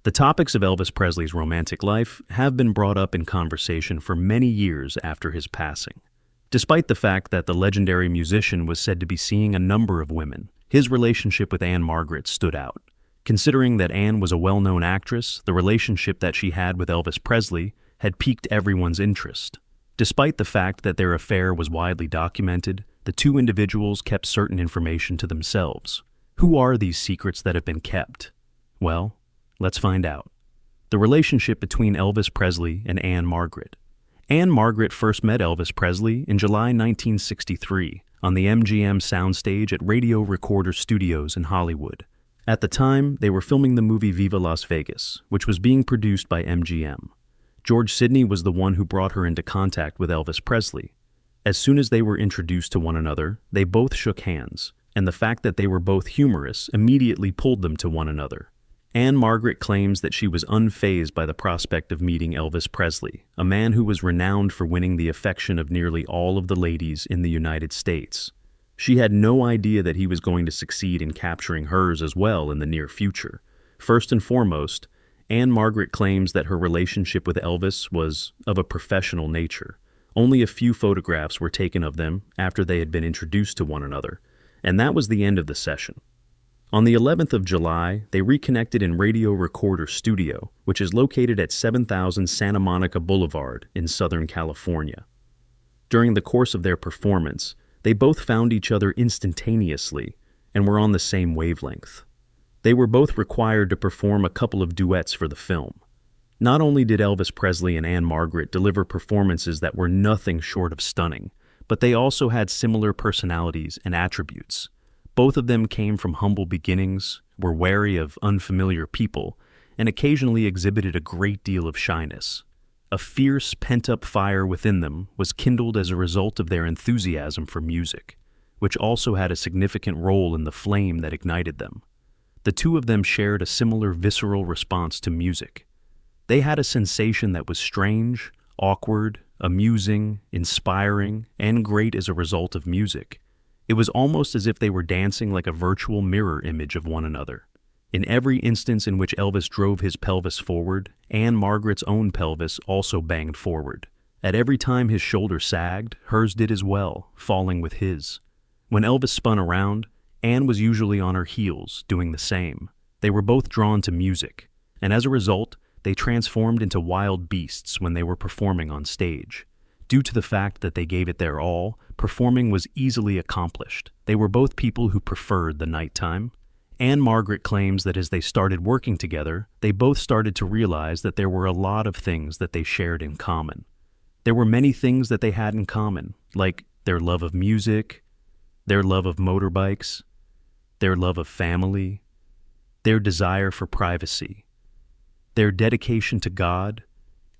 The topics of Elvis Presley's romantic life have been brought up in conversation for many years after his passing. Despite the fact that the legendary musician was said to be seeing a number of women, his relationship with Ann-Margret stood out. Considering that Ann was a well-known actress, the relationship that she had with Elvis Presley had piqued everyone's interest. Despite the fact that their affair was widely documented, the two individuals kept certain information to themselves. Who are these secrets that have been kept? Well, let's find out. The relationship between Elvis Presley and Ann-Margret. Ann-Margret first met Elvis Presley in July 1963 on the MGM soundstage at Radio Recorder Studios in Hollywood. At the time, they were filming the movie Viva Las Vegas, which was being produced by MGM. George Sidney was the one who brought her into contact with Elvis Presley. As soon as they were introduced to one another, they both shook hands, and the fact that they were both humorous immediately pulled them to one another. Ann-Margret claims that she was unfazed by the prospect of meeting Elvis Presley, a man who was renowned for winning the affection of nearly all of the ladies in the United States. She had no idea that he was going to succeed in capturing hers as well in the near future. First and foremost, Ann-Margret claims that her relationship with Elvis was of a professional nature. Only a few photographs were taken of them after they had been introduced to one another, and that was the end of the session. On the 11th of July, they reconnected in Radio Recorder Studio, which is located at 7000 Santa Monica Boulevard in Southern California. During the course of their performance, they both found each other instantaneously and were on the same wavelength. They were both required to perform a couple of duets for the film. Not only did Elvis Presley and Ann-Margret deliver performances that were nothing short of stunning, but they also had similar personalities and attributes. Both of them came from humble beginnings, were wary of unfamiliar people, and occasionally exhibited a great deal of shyness. A fierce, pent-up fire within them was kindled as a result of their enthusiasm for music, which also had a significant role in the flame that ignited them. The two of them shared a similar visceral response to music. They had a sensation that was strange, awkward, amusing, inspiring, and great as a result of music. It was almost as if they were dancing like a virtual mirror image of one another. In every instance in which Elvis drove his pelvis forward, Ann-Margret's own pelvis also banged forward. At every time his shoulder sagged, hers did as well, falling with his. When Elvis spun around, Ann was usually on her heels, doing the same. They were both drawn to music, and as a result, they transformed into wild beasts when they were performing on stage. Due to the fact that they gave it their all, performing was easily accomplished. They were both people who preferred the nighttime. Ann-Margret claims that as they started working together, they both started to realize that there were a lot of things that they shared in common. There were many things that they had in common, like their love of music, their love of motorbikes, their love of family, their desire for privacy, their dedication to God,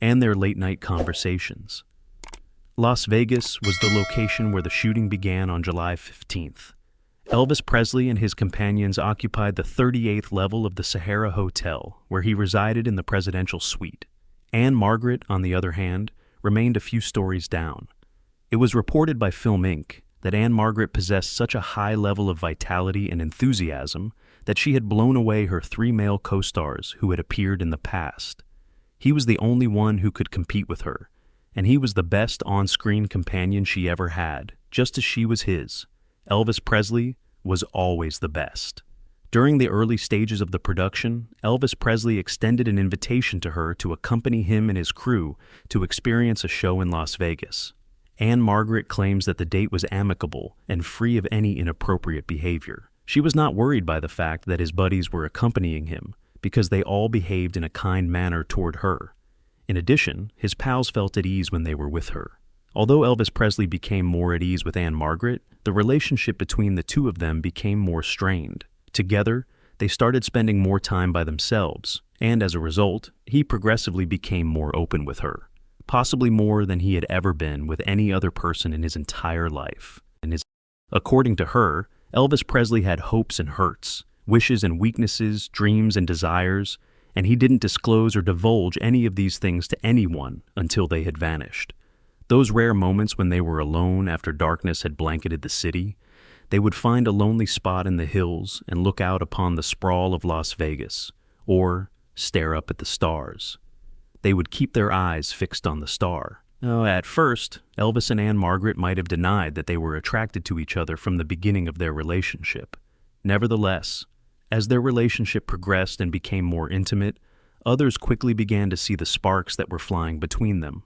and their late-night conversations. Las Vegas was the location where the shooting began on July 15th. Elvis Presley and his companions occupied the 38th level of the Sahara Hotel, where he resided in the presidential suite. Ann-Margret, on the other hand, remained a few stories down. It was reported by Film Inc. that Ann-Margret possessed such a high level of vitality and enthusiasm that she had blown away her three male co-stars who had appeared in the past. He was the only one who could compete with her, and he was the best on-screen companion she ever had, just as she was his. Elvis Presley was always the best. During the early stages of the production, Elvis Presley extended an invitation to her to accompany him and his crew to experience a show in Las Vegas. Ann-Margret claims that the date was amicable and free of any inappropriate behavior. She was not worried by the fact that his buddies were accompanying him, because they all behaved in a kind manner toward her. In addition, his pals felt at ease when they were with her. Although Elvis Presley became more at ease with Ann-Margret, the relationship between the two of them became more strained. Together, they started spending more time by themselves, and as a result, he progressively became more open with her, possibly more than he had ever been with any other person in his entire life. According to her, Elvis Presley had hopes and hurts, wishes and weaknesses, dreams and desires, and he didn't disclose or divulge any of these things to anyone until they had vanished. Those rare moments when they were alone after darkness had blanketed the city, they would find a lonely spot in the hills and look out upon the sprawl of Las Vegas, or stare up at the stars. They would keep their eyes fixed on the star. Now, at first, Elvis and Ann-Margret might have denied that they were attracted to each other from the beginning of their relationship. Nevertheless, as their relationship progressed and became more intimate, others quickly began to see the sparks that were flying between them.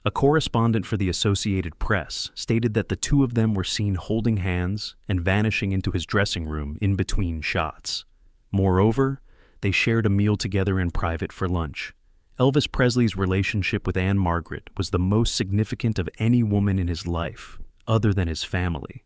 A correspondent for the Associated Press stated that the two of them were seen holding hands and vanishing into his dressing room in between shots. Moreover, they shared a meal together in private for lunch. Elvis Presley's relationship with Ann-Margret was the most significant of any woman in his life, other than his family.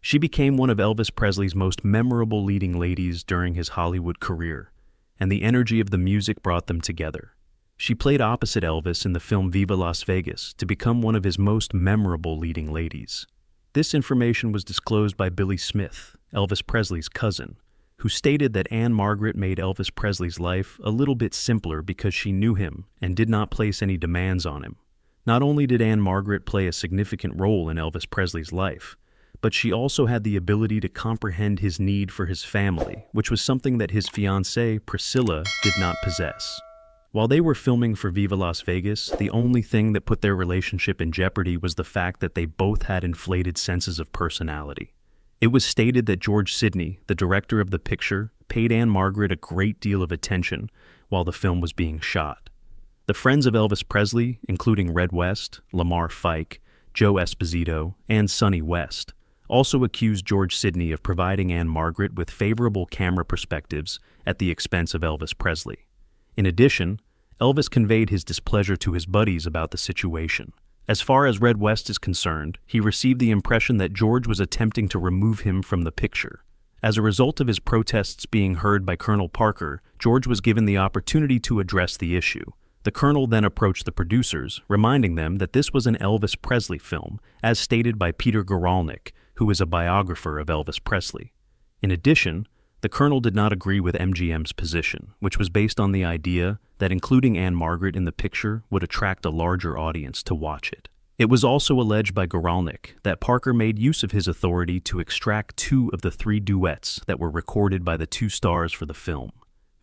She became one of Elvis Presley's most memorable leading ladies during his Hollywood career, and the energy of the music brought them together. She played opposite Elvis in the film Viva Las Vegas to become one of his most memorable leading ladies. This information was disclosed by Billy Smith, Elvis Presley's cousin, who stated that Ann-Margret made Elvis Presley's life a little bit simpler because she knew him and did not place any demands on him. Not only did Ann-Margret play a significant role in Elvis Presley's life, but she also had the ability to comprehend his need for his family, which was something that his fiancée, Priscilla, did not possess. While they were filming for Viva Las Vegas, the only thing that put their relationship in jeopardy was the fact that they both had inflated senses of personality. It was stated that George Sidney, the director of the picture, paid Ann-Margret a great deal of attention while the film was being shot. The friends of Elvis Presley, including Red West, Lamar Fike, Joe Esposito, and Sonny West, also accused George Sidney of providing Ann-Margret with favorable camera perspectives at the expense of Elvis Presley. In addition, Elvis conveyed his displeasure to his buddies about the situation. As far as Red West is concerned, he received the impression that George was attempting to remove him from the picture. As a result of his protests being heard by Colonel Parker, George was given the opportunity to address the issue. The colonel then approached the producers, reminding them that this was an Elvis Presley film, as stated by Peter Guralnick, who is a biographer of Elvis Presley. In addition, the colonel did not agree with MGM's position, which was based on the idea that including Ann-Margret in the picture would attract a larger audience to watch it. It was also alleged by Guralnick that Parker made use of his authority to extract 2 of the 3 duets that were recorded by the 2 stars for the film.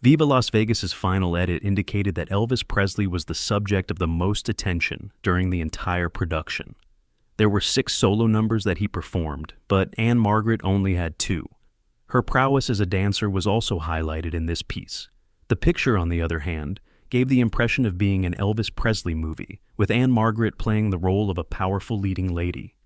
Viva Las Vegas's final edit indicated that Elvis Presley was the subject of the most attention during the entire production. There were 6 solo numbers that he performed, but Ann-Margret only had 2. Her prowess as a dancer was also highlighted in this piece. The picture, on the other hand, gave the impression of being an Elvis Presley movie, with Ann-Margret playing the role of a powerful leading lady.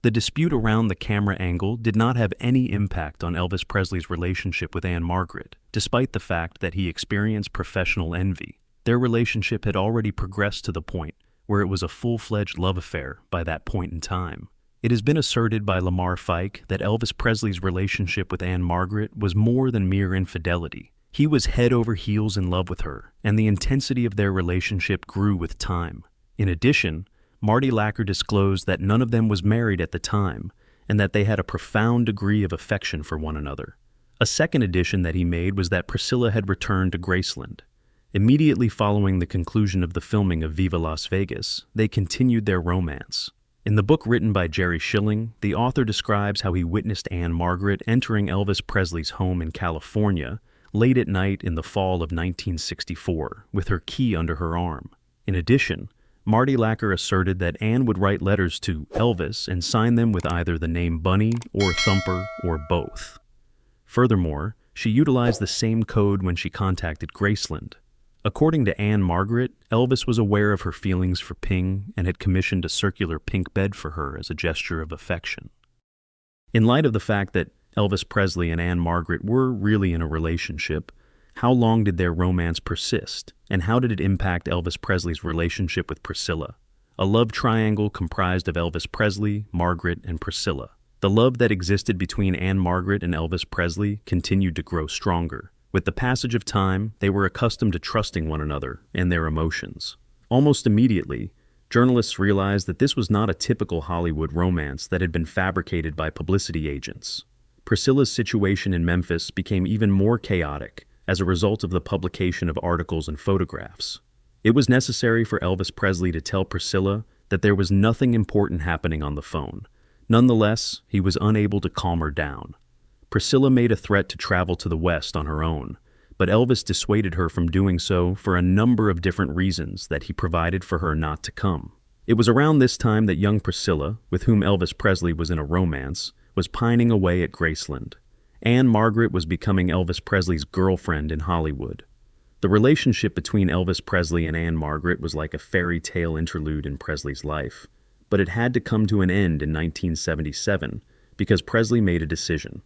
The dispute around the camera angle did not have any impact on Elvis Presley's relationship with Ann-Margret, despite the fact that he experienced professional envy. Their relationship had already progressed to the point where it was a full-fledged love affair by that point in time. It has been asserted by Lamar Fike that Elvis Presley's relationship with Ann-Margret was more than mere infidelity. He was head over heels in love with her, and the intensity of their relationship grew with time. In addition, Marty Lacker disclosed that none of them was married at the time, and that they had a profound degree of affection for one another. A second addition that he made was that Priscilla had returned to Graceland. Immediately following the conclusion of the filming of Viva Las Vegas, they continued their romance. In the book written by Jerry Schilling, the author describes how he witnessed Ann-Margret entering Elvis Presley's home in California late at night in the fall of 1964, with her key under her arm. In addition, Marty Lacker asserted that Ann would write letters to Elvis and sign them with either the name Bunny or Thumper or both. Furthermore, she utilized the same code when she contacted Graceland. According to Ann-Margret, Elvis was aware of her feelings for Ping and had commissioned a circular pink bed for her as a gesture of affection. In light of the fact that Elvis Presley and Ann-Margret were really in a relationship, how long did their romance persist, and how did it impact Elvis Presley's relationship with Priscilla? A love triangle comprised of Elvis Presley, Margaret, and Priscilla. The love that existed between Ann-Margret and Elvis Presley continued to grow stronger. With the passage of time, they were accustomed to trusting one another and their emotions. Almost immediately, journalists realized that this was not a typical Hollywood romance that had been fabricated by publicity agents. Priscilla's situation in Memphis became even more chaotic as a result of the publication of articles and photographs. It was necessary for Elvis Presley to tell Priscilla that there was nothing important happening on the phone. Nonetheless, he was unable to calm her down. Priscilla made a threat to travel to the West on her own, but Elvis dissuaded her from doing so for a number of different reasons that he provided for her not to come. It was around this time that young Priscilla, with whom Elvis Presley was in a romance, was pining away at Graceland. Ann-Margret was becoming Elvis Presley's girlfriend in Hollywood. The relationship between Elvis Presley and Ann-Margret was like a fairy tale interlude in Presley's life, but it had to come to an end in 1977 because Presley made a decision.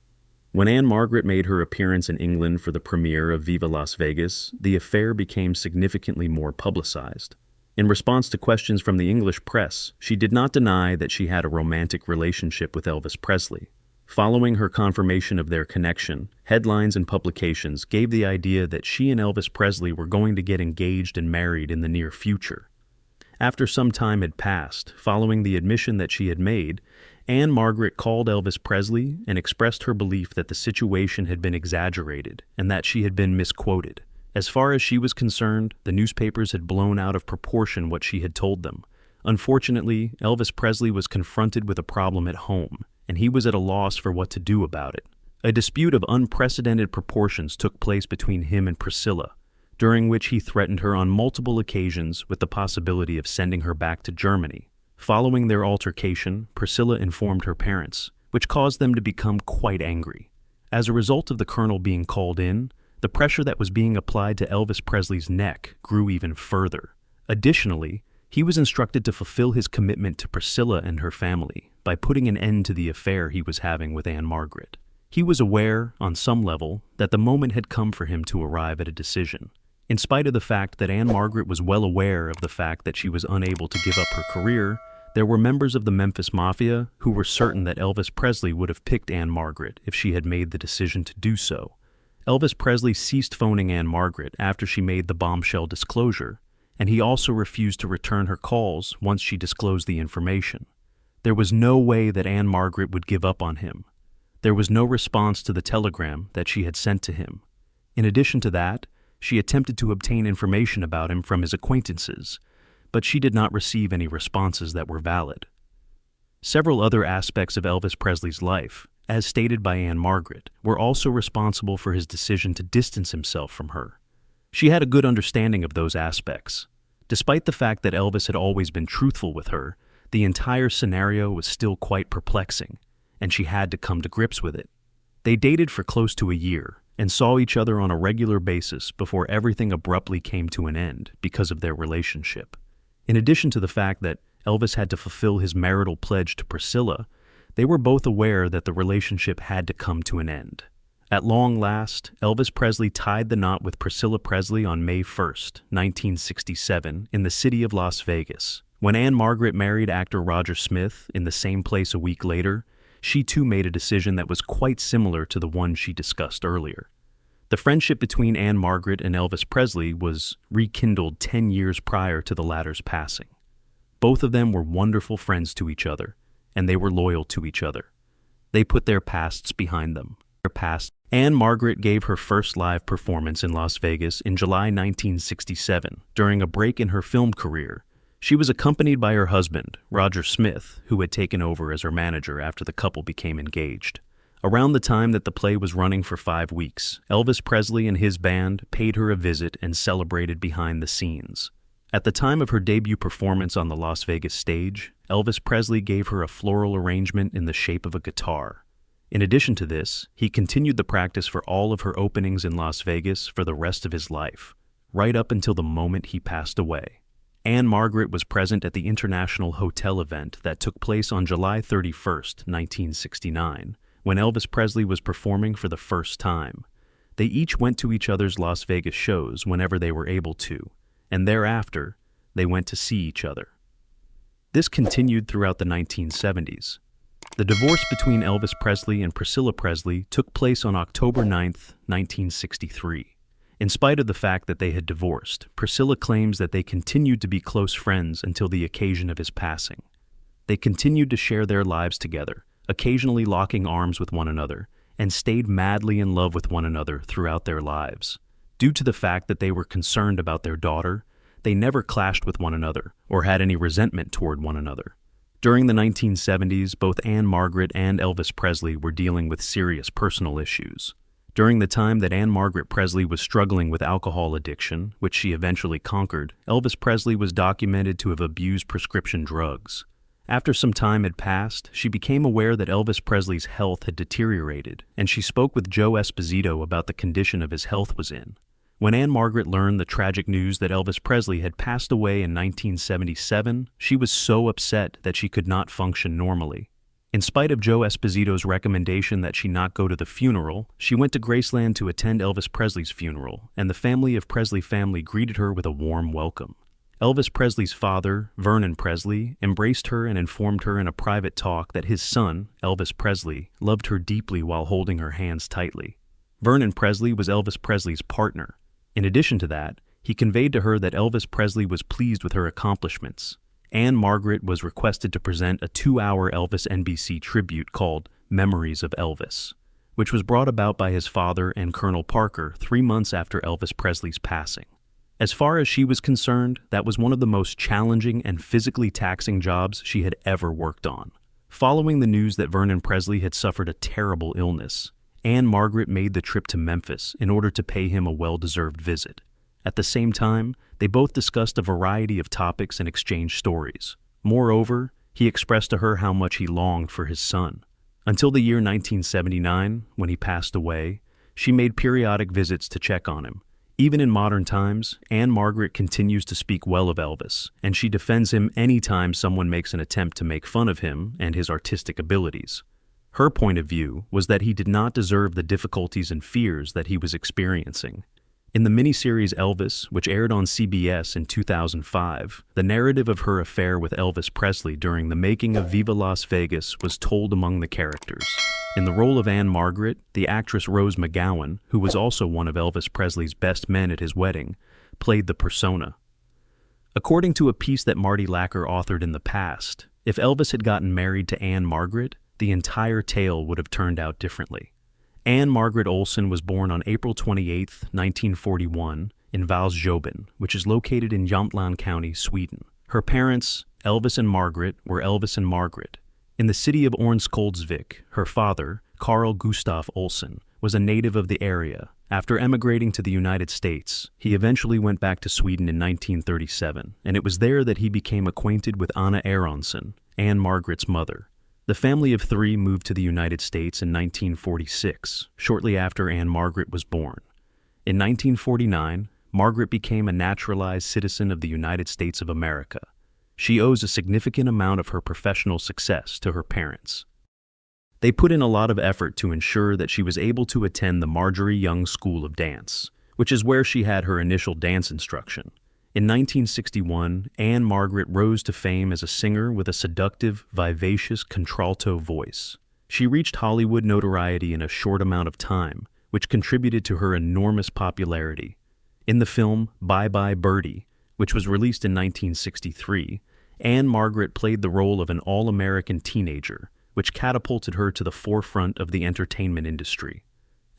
When Ann-Margret made her appearance in England for the premiere of Viva Las Vegas, the affair became significantly more publicized. In response to questions from the English press, she did not deny that she had a romantic relationship with Elvis Presley. Following her confirmation of their connection, headlines and publications gave the idea that she and Elvis Presley were going to get engaged and married in the near future. After some time had passed, following the admission that she had made, Ann-Margret called Elvis Presley and expressed her belief that the situation had been exaggerated and that she had been misquoted. As far as she was concerned, the newspapers had blown out of proportion what she had told them. Unfortunately, Elvis Presley was confronted with a problem at home, and he was at a loss for what to do about it. A dispute of unprecedented proportions took place between him and Priscilla, during which he threatened her on multiple occasions with the possibility of sending her back to Germany. Following their altercation, Priscilla informed her parents, which caused them to become quite angry. As a result of the colonel being called in, the pressure that was being applied to Elvis Presley's neck grew even further. Additionally, he was instructed to fulfill his commitment to Priscilla and her family by putting an end to the affair he was having with Ann-Margret. He was aware, on some level, that the moment had come for him to arrive at a decision. In spite of the fact that Ann-Margret was well aware of the fact that she was unable to give up her career, there were members of the Memphis Mafia who were certain that Elvis Presley would have picked Ann-Margret if she had made the decision to do so. Elvis Presley ceased phoning Ann-Margret after she made the bombshell disclosure, and he also refused to return her calls once she disclosed the information. There was no way that Ann-Margret would give up on him. There was no response to the telegram that she had sent to him. In addition to that, she attempted to obtain information about him from his acquaintances, but she did not receive any responses that were valid. Several other aspects of Elvis Presley's life, as stated by Ann-Margret, were also responsible for his decision to distance himself from her. She had a good understanding of those aspects. Despite the fact that Elvis had always been truthful with her, the entire scenario was still quite perplexing, and she had to come to grips with it. They dated for close to a year and saw each other on a regular basis before everything abruptly came to an end because of their relationship. In addition to the fact that Elvis had to fulfill his marital pledge to Priscilla, they were both aware that the relationship had to come to an end. At long last, Elvis Presley tied the knot with Priscilla Presley on May 1st, 1967, in the city of Las Vegas. When Ann-Margret married actor Roger Smith in the same place a week later, she too made a decision that was quite similar to the one she discussed earlier. The friendship between Ann-Margret and Elvis Presley was rekindled 10 years prior to the latter's passing. Both of them were wonderful friends to each other, and they were loyal to each other. They put their pasts behind them. Ann-Margret gave her first live performance in Las Vegas in July 1967, during a break in her film career. She was accompanied by her husband, Roger Smith, who had taken over as her manager after the couple became engaged. Around the time that the play was running for 5 weeks, Elvis Presley and his band paid her a visit and celebrated behind the scenes. At the time of her debut performance on the Las Vegas stage, Elvis Presley gave her a floral arrangement in the shape of a guitar. In addition to this, he continued the practice for all of her openings in Las Vegas for the rest of his life, right up until the moment he passed away. Ann-Margret was present at the International Hotel event that took place on July 31st, 1969, when Elvis Presley was performing for the first time. They each went to each other's Las Vegas shows whenever they were able to, and thereafter, they went to see each other. This continued throughout the 1970s. The divorce between Elvis Presley and Priscilla Presley took place on October 9, 1963. In spite of the fact that they had divorced, Priscilla claims that they continued to be close friends until the occasion of his passing. They continued to share their lives together, occasionally locking arms with one another, and stayed madly in love with one another throughout their lives. Due to the fact that they were concerned about their daughter, they never clashed with one another or had any resentment toward one another. During the 1970s, both Ann-Margret and Elvis Presley were dealing with serious personal issues. During the time that Ann-Margret Presley was struggling with alcohol addiction, which she eventually conquered, Elvis Presley was documented to have abused prescription drugs. After some time had passed, she became aware that Elvis Presley's health had deteriorated, and she spoke with Joe Esposito about the condition of his health was in. When Ann-Margret learned the tragic news that Elvis Presley had passed away in 1977, she was so upset that she could not function normally. In spite of Joe Esposito's recommendation that she not go to the funeral, she went to Graceland to attend Elvis Presley's funeral, and the family of Presley family greeted her with a warm welcome. Elvis Presley's father, Vernon Presley, embraced her and informed her in a private talk that his son, Elvis Presley, loved her deeply while holding her hands tightly. Vernon Presley was Elvis Presley's partner. In addition to that, he conveyed to her that Elvis Presley was pleased with her accomplishments. Ann-Margret was requested to present a 2-hour Elvis NBC tribute called Memories of Elvis, which was brought about by his father and Colonel Parker 3 months after Elvis Presley's passing. As far as she was concerned, that was one of the most challenging and physically taxing jobs she had ever worked on. Following the news that Vernon Presley had suffered a terrible illness, Ann-Margret made the trip to Memphis in order to pay him a well-deserved visit. At the same time, they both discussed a variety of topics and exchanged stories. Moreover, he expressed to her how much he longed for his son. Until the year 1979, when he passed away, she made periodic visits to check on him. Even in modern times, Ann-Margret continues to speak well of Elvis, and she defends him anytime someone makes an attempt to make fun of him and his artistic abilities. Her point of view was that he did not deserve the difficulties and fears that he was experiencing. In the miniseries Elvis, which aired on CBS in 2005, the narrative of her affair with Elvis Presley during the making of Viva Las Vegas was told among the characters. In the role of Ann-Margret, the actress Rose McGowan, who was also one of Elvis Presley's best men at his wedding, played the persona. According to a piece that Marty Lacker authored in the past, if Elvis had gotten married to Ann-Margret, the entire tale would have turned out differently. Ann-Margret Olsen was born on April 28, 1941, in Valsjöben, which is located in Jämtland County, Sweden. Her parents, Elvis and Margaret, were Elvis and Margaret. In the city of Örnsköldsvik, her father, Carl Gustaf Olsen, was a native of the area. After emigrating to the United States, he eventually went back to Sweden in 1937, and it was there that he became acquainted with Anna Aronson, Ann-Margret's mother. The family of 3 moved to the United States in 1946, shortly after Ann-Margret was born. In 1949, Margaret became a naturalized citizen of the United States of America. She owes a significant amount of her professional success to her parents. They put in a lot of effort to ensure that she was able to attend the Marjorie Young School of Dance, which is where she had her initial dance instruction. In 1961, Ann-Margret rose to fame as a singer with a seductive, vivacious contralto voice. She reached Hollywood notoriety in a short amount of time, which contributed to her enormous popularity. In the film Bye Bye Birdie, which was released in 1963, Ann-Margret played the role of an all-American teenager, which catapulted her to the forefront of the entertainment industry.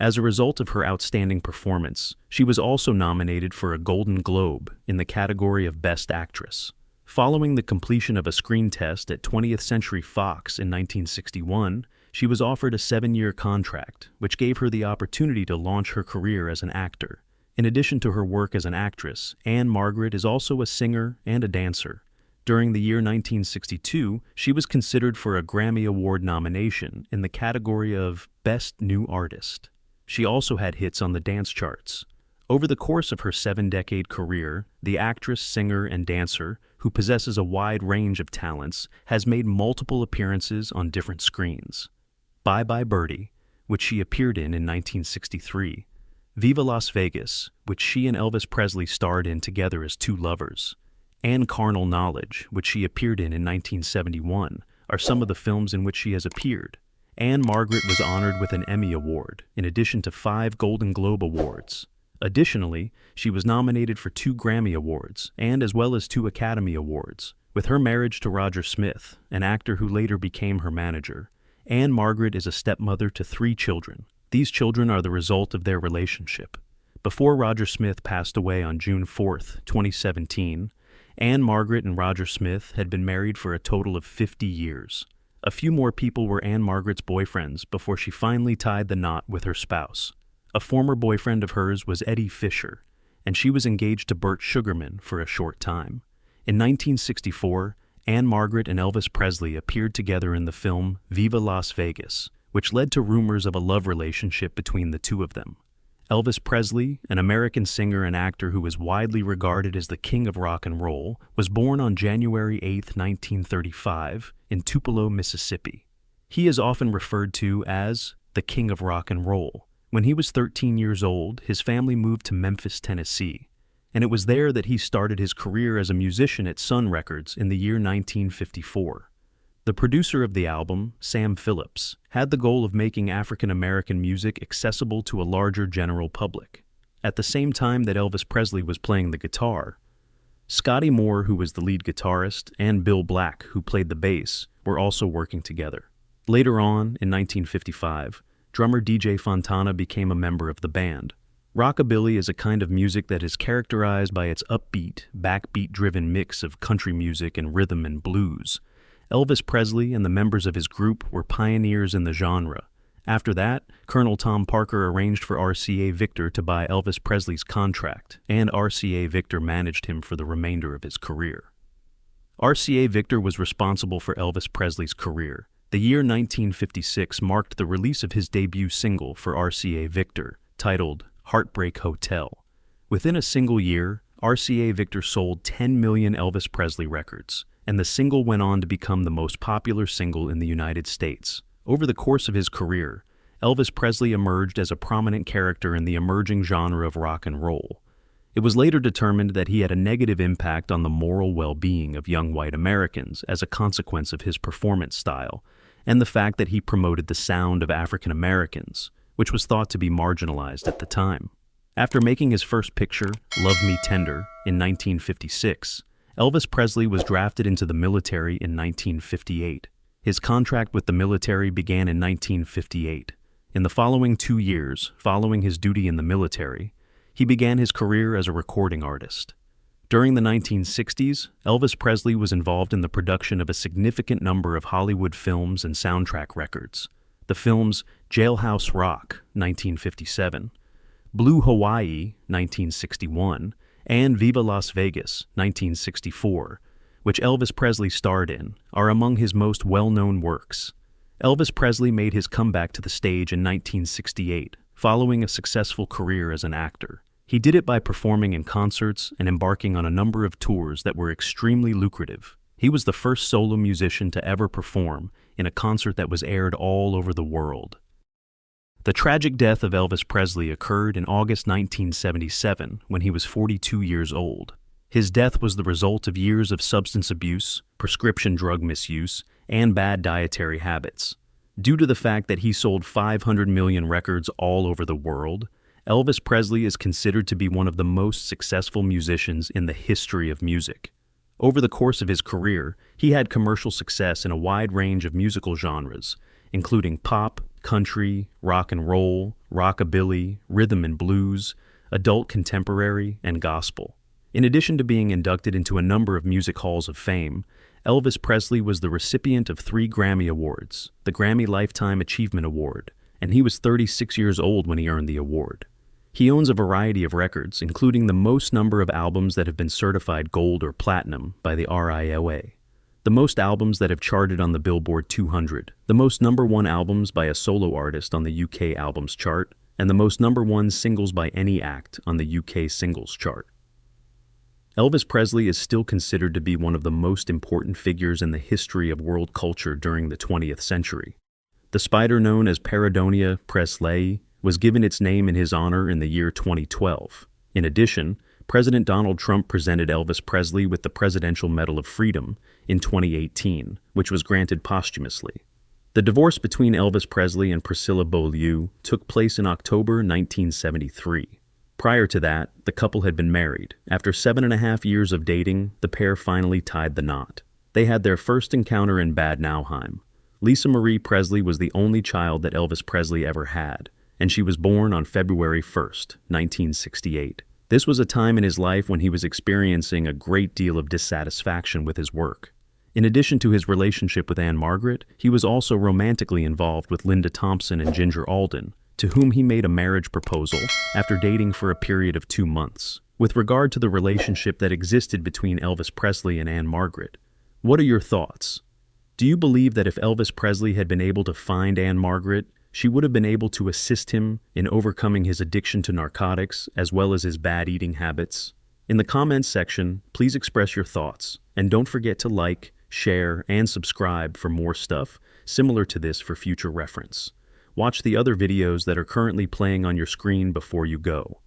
As a result of her outstanding performance, she was also nominated for a Golden Globe in the category of Best Actress. Following the completion of a screen test at 20th Century Fox in 1961, she was offered a 7-year contract, which gave her the opportunity to launch her career as an actor. In addition to her work as an actress, Ann-Margret is also a singer and a dancer. During the year 1962, she was considered for a Grammy Award nomination in the category of Best New Artist. She also had hits on the dance charts. Over the course of her 7-decade career, the actress, singer, and dancer, who possesses a wide range of talents, has made multiple appearances on different screens. Bye Bye Birdie, which she appeared in 1963, Viva Las Vegas, which she and Elvis Presley starred in together as 2 lovers, and Carnal Knowledge, which she appeared in 1971, are some of the films in which she has appeared. Ann-Margret was honored with an Emmy Award, in addition to 5 Golden Globe Awards. Additionally, she was nominated for 2 Grammy Awards, and as well as 2 Academy Awards. With her marriage to Roger Smith, an actor who later became her manager, Ann-Margret is a stepmother to 3 children. These children are the result of their relationship. Before Roger Smith passed away on June 4, 2017, Ann-Margret and Roger Smith had been married for a total of 50 years. A few more people were Ann-Margret's boyfriends before she finally tied the knot with her spouse. A former boyfriend of hers was Eddie Fisher, and she was engaged to Burt Sugarman for a short time. In 1964, Ann-Margret and Elvis Presley appeared together in the film Viva Las Vegas, which led to rumors of a love relationship between the two of them. Elvis Presley, an American singer and actor who is widely regarded as the king of rock and roll, was born on January 8, 1935, in Tupelo, Mississippi. He is often referred to as the king of rock and roll. When he was 13 years old, his family moved to Memphis, Tennessee, and it was there that he started his career as a musician at Sun Records in the year 1954. The producer of the album, Sam Phillips, had the goal of making African American music accessible to a larger general public. At the same time that Elvis Presley was playing the guitar, Scotty Moore, who was the lead guitarist, and Bill Black, who played the bass, were also working together. Later on, in 1955, drummer DJ Fontana became a member of the band. Rockabilly is a kind of music that is characterized by its upbeat, backbeat-driven mix of country music and rhythm and blues. Elvis Presley and the members of his group were pioneers in the genre. After that, Colonel Tom Parker arranged for RCA Victor to buy Elvis Presley's contract, and RCA Victor managed him for the remainder of his career. RCA Victor was responsible for Elvis Presley's career. The year 1956 marked the release of his debut single for RCA Victor, titled Heartbreak Hotel. Within a single year, RCA Victor sold 10 million Elvis Presley records, and the single went on to become the most popular single in the United States. Over the course of his career, Elvis Presley emerged as a prominent character in the emerging genre of rock and roll. It was later determined that he had a negative impact on the moral well-being of young white Americans as a consequence of his performance style, and the fact that he promoted the sound of African Americans, which was thought to be marginalized at the time. After making his first picture, Love Me Tender, in 1956, Elvis Presley was drafted into the military in 1958. His contract with the military began in 1958. In the following 2 years, following his duty in the military, he began his career as a recording artist. During the 1960s, Elvis Presley was involved in the production of a significant number of Hollywood films and soundtrack records. The films Jailhouse Rock, 1957, Blue Hawaii, 1961, and Viva Las Vegas, 1964, which Elvis Presley starred in, are among his most well-known works. Elvis Presley made his comeback to the stage in 1968, following a successful career as an actor. He did it by performing in concerts and embarking on a number of tours that were extremely lucrative. He was the first solo musician to ever perform in a concert that was aired all over the world. The tragic death of Elvis Presley occurred in August 1977 when he was 42 years old. His death was the result of years of substance abuse, prescription drug misuse, and bad dietary habits. Due to the fact that he sold 500 million records all over the world, Elvis Presley is considered to be one of the most successful musicians in the history of music. Over the course of his career, he had commercial success in a wide range of musical genres, including pop, country, rock and roll, rockabilly, rhythm and blues, adult contemporary, and gospel. In addition to being inducted into a number of music halls of fame, Elvis Presley was the recipient of 3 Grammy Awards, the Grammy Lifetime Achievement Award, and he was 36 years old when he earned the award. He owns a variety of records, including the most number of albums that have been certified gold or platinum by the RIAA, the most albums that have charted on the Billboard 200, the most #1 albums by a solo artist on the UK Albums Chart, and the most #1 singles by any act on the UK Singles Chart. Elvis Presley is still considered to be one of the most important figures in the history of world culture during the 20th century. The spider known as Paradonia Presley was given its name in his honor in the year 2012. In addition, President Donald Trump presented Elvis Presley with the Presidential Medal of Freedom in 2018, which was granted posthumously. The divorce between Elvis Presley and Priscilla Beaulieu took place in October 1973. Prior to that, the couple had been married. After 7.5 years of dating, the pair finally tied the knot. They had their first encounter in Bad Nauheim. Lisa Marie Presley was the only child that Elvis Presley ever had, and she was born on February 1st, 1968. This was a time in his life when he was experiencing a great deal of dissatisfaction with his work. In addition to his relationship with Ann-Margret, he was also romantically involved with Linda Thompson and Ginger Alden, to whom he made a marriage proposal after dating for a period of 2 months. With regard to the relationship that existed between Elvis Presley and Ann-Margret, what are your thoughts? Do you believe that if Elvis Presley had been able to find Ann-Margret, she would have been able to assist him in overcoming his addiction to narcotics as well as his bad eating habits? In the comments section, please express your thoughts, and don't forget to like, share, and subscribe for more stuff similar to this for future reference. Watch the other videos that are currently playing on your screen before you go.